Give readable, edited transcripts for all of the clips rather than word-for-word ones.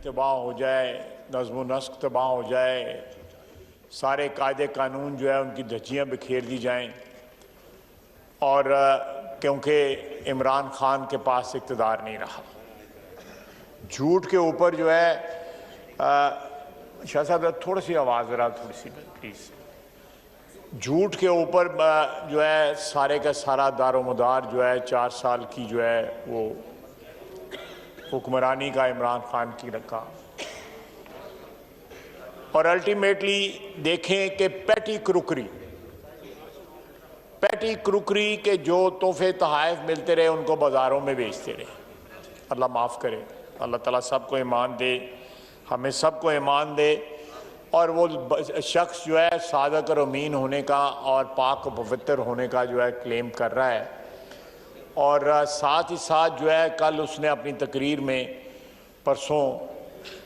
तबाह हो जाए, नज़्म नस्क तबाह हो जाए, सारे कायदे कानून जो है उनकी धज्जियाँ बिखेर दी जाएं, और क्योंकि इमरान खान के पास इक़्तिदार नहीं रहा। झूठ के ऊपर जो है शाह साहब थोड़ी सी आवाज़ ज़रा थोड़ी सी प्लीज़। झूठ के ऊपर जो है सारे का सारा दारोमदार जो है 4 साल की जो है वो हुक्मरानी का इमरान खान की रखा। और अल्टीमेटली देखें कि पैटी क्रुकरी के जो तोहफे तहाइफ मिलते रहे उनको बाज़ारों में बेचते रहे। अल्लाह माफ़ करे, अल्लाह ताला सबको ईमान दे, हमें सबको ईमान दे। और वो शख्स जो है सादक और अमीन होने का और पाक और पवित्र होने का जो है क्लेम कर रहा है। और साथ ही साथ जो है कल उसने अपनी तकरीर में परसों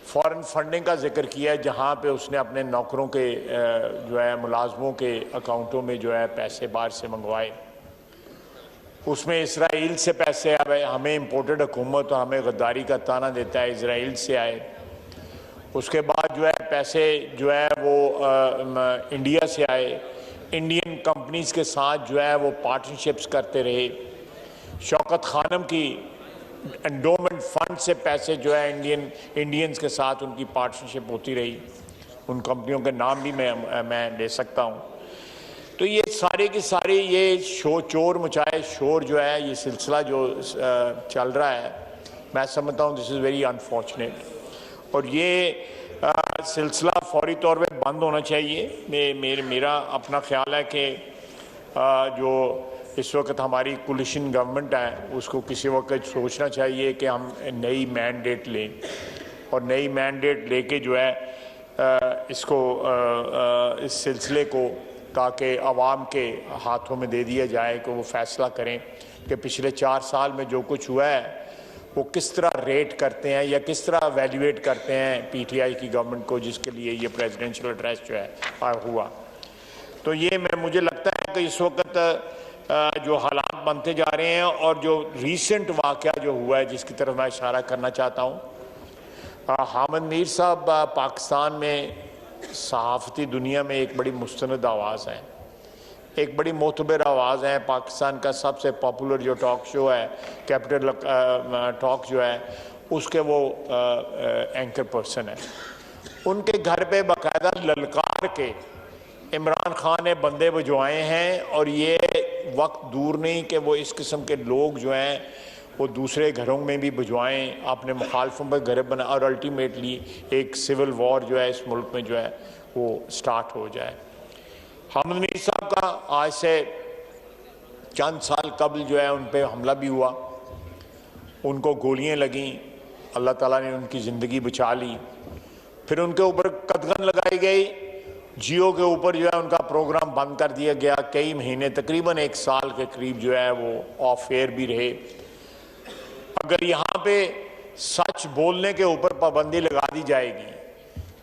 फॉरेन फंडिंग का जिक्र किया है, जहाँ पे उसने अपने नौकरों के जो है मुलाजमों के अकाउंटों में जो है पैसे बाहर से मंगवाए। उसमें इसराइल से पैसे आए, हमें इम्पोर्टेड हुकूमत और हमें गद्दारी का ताना देता है, इसराइल से आए। उसके बाद जो है पैसे जो है वो इंडिया से आए, इंडियन कंपनीज़ के साथ जो है वो पार्टनरशिप्स करते रहे। शौकत खानम की एंडोमेंट फंड से पैसे जो है इंडियंस के साथ उनकी पार्टनरशिप होती रही। उन कंपनियों के नाम भी मैं ले सकता हूँ। तो ये सारे की सारी ये चोर मचाए शोर जो है, ये सिलसिला जो चल रहा है, मैं समझता हूँ दिस इज़ वेरी अनफॉर्चुनेट। और ये सिलसिला फौरी तौर पे बंद होना चाहिए। मेरा अपना ख्याल है कि जो इस वक्त हमारी कोलिशन गवर्नमेंट है उसको किसी वक्त सोचना चाहिए कि हम नई मैंडेट लें, और नई मैंडेट लेके जो है इसको इस सिलसिले को ताकि आवाम के हाथों में दे दिया जाए कि वो फैसला करें कि पिछले 4 साल में जो कुछ हुआ है वो किस तरह रेट करते हैं या किस तरह वैल्यूएट करते हैं पीटीआई की गवर्नमेंट को, जिसके लिए ये प्रेसिडेंशियल एड्रेस जो है हुआ। तो ये मुझे लगता है कि इस वक्त जो हालात बनते जा रहे हैं और जो रीसेंट वाक़या जो हुआ है जिसकी तरफ मैं इशारा करना चाहता हूँ, हामिद मीर साहब पाकिस्तान में सहाफ़ती दुनिया में एक बड़ी मुस्तनद आवाज़ है, एक बड़ी मोतबर आवाज़ है। पाकिस्तान का सबसे पॉपुलर जो टॉक शो है कैपिटल टॉक जो है उसके वो एंकर पर्सन है। उनके घर पे बाकायदा ललकार के इमरान खान ने बंदे भिजवाए हैं, और ये वक्त दूर नहीं कि वो इस किस्म के लोग जो हैं वो दूसरे घरों में भी भिजवाएँ, अपने मुखालफों पर घर बना, और अल्टीमेटली एक सिविल वॉर जो है इस मुल्क में जो है वो स्टार्ट हो जाए। हामिद मीर साहब का आज से चंद साल कबल जो है उन पर हमला भी हुआ, उनको गोलियां लगीं, अल्लाह ताला ने उनकी ज़िंदगी बचा ली। फिर उनके ऊपर कदगन लगाई गई, जियो के ऊपर जो है उनका प्रोग्राम बंद कर दिया गया। कई महीने तकरीबन 1 साल के करीब जो है वो ऑफ एयर भी रहे। अगर यहाँ पे सच बोलने के ऊपर पाबंदी लगा दी जाएगी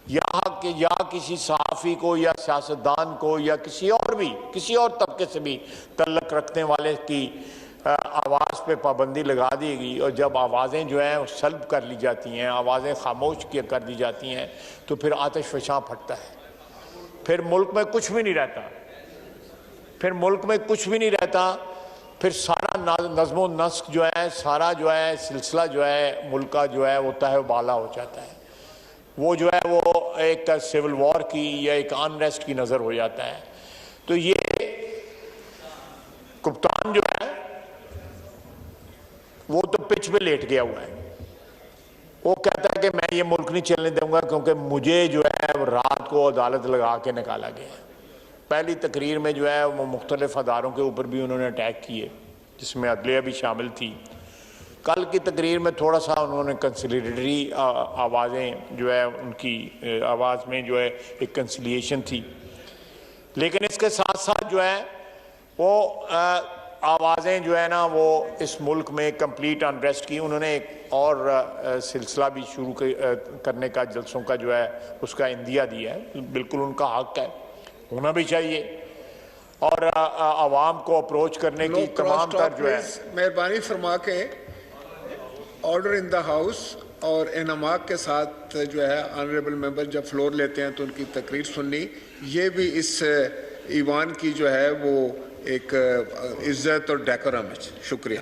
या किसी सहाफ़ी को या सियासतदान को या किसी और तबके से भी तल्लक रखने वाले की आवाज़ पे पाबंदी लगा देगी, और जब आवाज़ें जो हैं सल्ब कर ली जाती हैं, आवाज़ें खामोश कर दी जाती हैं, तो फिर आतिश फशां फटता है, फिर मुल्क में कुछ भी नहीं रहता, फिर सारा नज़्म नस्क जो है, सारा जो है सिलसिला जो है मुल्क का जो है वो तहबाला हो जाता है। वो जो है वो एक सिविल वॉर की या एक अनरेस्ट की नज़र हो जाता है। तो ये कप्तान जो है वो तो पिच पे लेट गया हुआ है। वो कहता है कि मैं ये मुल्क नहीं चलने दूंगा क्योंकि मुझे जो है रात को अदालत लगा के निकाला गया। पहली तकरीर में जो है वो मुख्तलिफ अदारों के ऊपर भी उन्होंने अटैक किए, जिसमें अदलिया भी शामिल थी। कल की तकरीर में थोड़ा सा उन्होंने कंसिलिएटरी आवाज़ें जो है उनकी आवाज़ में जो है एक कंसिलिएशन थी, लेकिन इसके साथ साथ जो है वो आवाज़ें जो है ना वो इस मुल्क में कंप्लीट अनरेस्ट की। उन्होंने एक और सिलसिला भी शुरू करने का, जलसों का जो है उसका इंदिया दिया है। बिल्कुल उनका हक है, होना भी चाहिए, और आवाम को अप्रोच करने की तमाम तर जो है। मेहरबानी फरमा के ऑर्डर इन द हाउस। और इनामात के साथ जो है ऑनरेबल मेंबर जब फ्लोर लेते हैं तो उनकी तकरीर सुननी, ये भी इस ईवान की जो है वो एक इज्जत और डेकोरम है। शुक्रिया।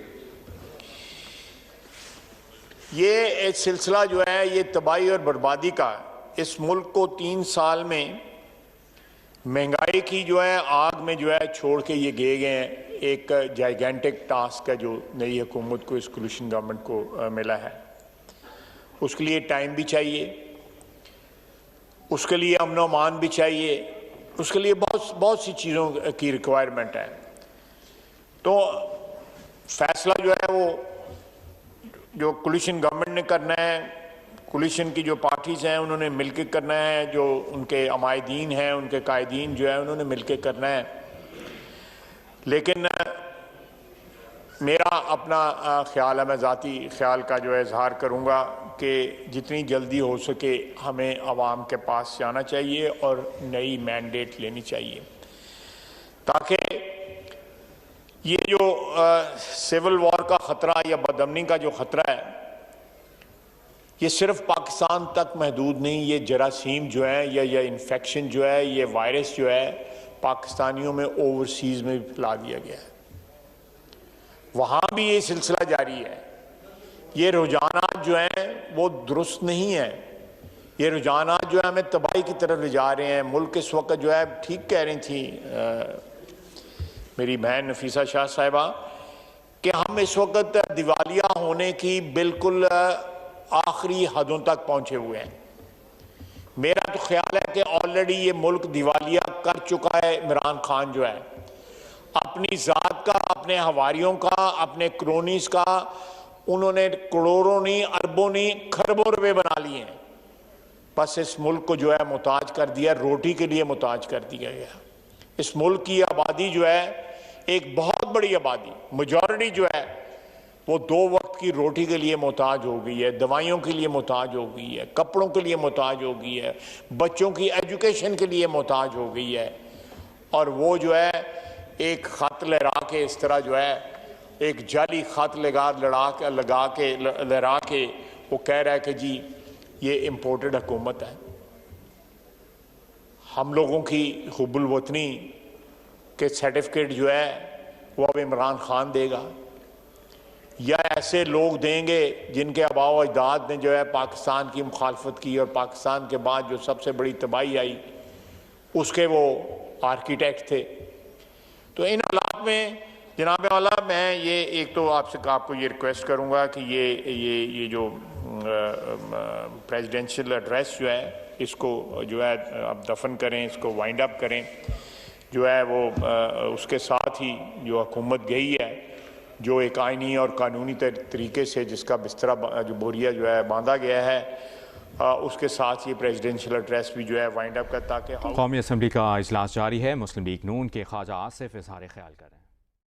ये एक सिलसिला जो है ये तबाही और बर्बादी का, इस मुल्क को 3 साल में महंगाई की जो है आग में जो है छोड़ के ये गए हैं। एक जाइगेंटिक टास्क है जो नई हुकूमत को, इस कोलिशन गवर्नमेंट को मिला है। उसके लिए टाइम भी चाहिए, उसके लिए अमन और अमान भी चाहिए, उसके लिए बहुत सी चीज़ों की रिक्वायरमेंट है। तो फैसला जो है वो जो कोलिशन गवर्नमेंट ने करना है, कोलिशन की जो पार्टीज़ हैं उन्होंने मिलकर करना है, जो उनके अमायदीन हैं, उनके कायदीन जो है उन्होंने मिलकर करना है। लेकिन मेरा अपना ख्याल है, मैं ज़ाती ख्याल का जो है इजहार करूँगा कि जितनी जल्दी हो सके हमें आवाम के पास जाना चाहिए और नई मैंडेट लेनी चाहिए, ताकि ये जो सिविल वॉर का ख़तरा या बदअमनी का जो ख़तरा है ये सिर्फ पाकिस्तान तक महदूद नहीं। ये जरासीम जो है या इन्फेक्शन जो है, ये वायरस जो है पाकिस्तानियों में ओवरसीज़ में भी फैला दिया गया है, वहाँ भी ये सिलसिला जारी है। ये रुझानात जो हैं वो दुरुस्त नहीं है, ये रुझानात जो है हमें तबाही की तरफ ले जा रहे हैं। मुल्क इस वक्त जो है, ठीक कह रही थी मेरी बहन नफीसा शाह साहिबा कि हम इस वक्त दिवालिया होने की बिल्कुल आखिरी हदों तक पहुँचे हुए हैं। मेरा तो ख्याल है कि ऑलरेडी ये मुल्क दिवालिया कर चुका है। इमरान खान जो है अपनी ज़ात का, अपने हवारियों का, अपने क्रोनीस का, उन्होंने करोड़ों नहीं, अरबों नहीं, खरबों रुपए बना लिए हैं। बस इस मुल्क को जो है मुताज कर दिया, रोटी के लिए मुताज कर दिया गया। इस मुल्क की आबादी जो है, एक बहुत बड़ी आबादी, मेजॉरिटी जो है वो 2 वक्त की रोटी के लिए मुताज हो गई है, दवाइयों के लिए मुताज हो गई है, कपड़ों के लिए मुताज हो गई है, बच्चों की एजुकेशन के लिए मुताज हो गई है। और वो जो है एक ख़त लहरा के, इस तरह जो है एक जाली ख़त लहरा के वो कह रहा है कि जी ये इम्पोर्टेड हुकूमत है। हम लोगों की हुब्बुल वतनी के सर्टिफिकेट जो है वो अब इमरान खान देगा या ऐसे लोग देंगे जिनके आबाओ अजदाद ने जो है पाकिस्तान की मुखालफत की और पाकिस्तान के बाद जो सबसे बड़ी तबाही आई उसके वो आर्किटेक्ट थे। तो इन हालात में जनाब वाला मैं ये एक तो आपको ये रिक्वेस्ट करूँगा कि ये जो प्रेसिडेंशियल एड्रेस जो है इसको जो है आप दफन करें, इसको वाइंड अप करें। जो है वो उसके साथ ही जो हुकूमत गई है, जो एक आइनी और कानूनी तरीके से जिसका बिस्तरा जो बोरिया जो है बांधा गया है, उसके साथ ये प्रेसिडेंशियल एड्रेस भी जो है वाइंड अप करता कि कौमी असम्बली का इजलास जारी है। मुस्लिम लीग नून के ख्वाजा आसिफ इजहार ख्याल कर रहे हैं।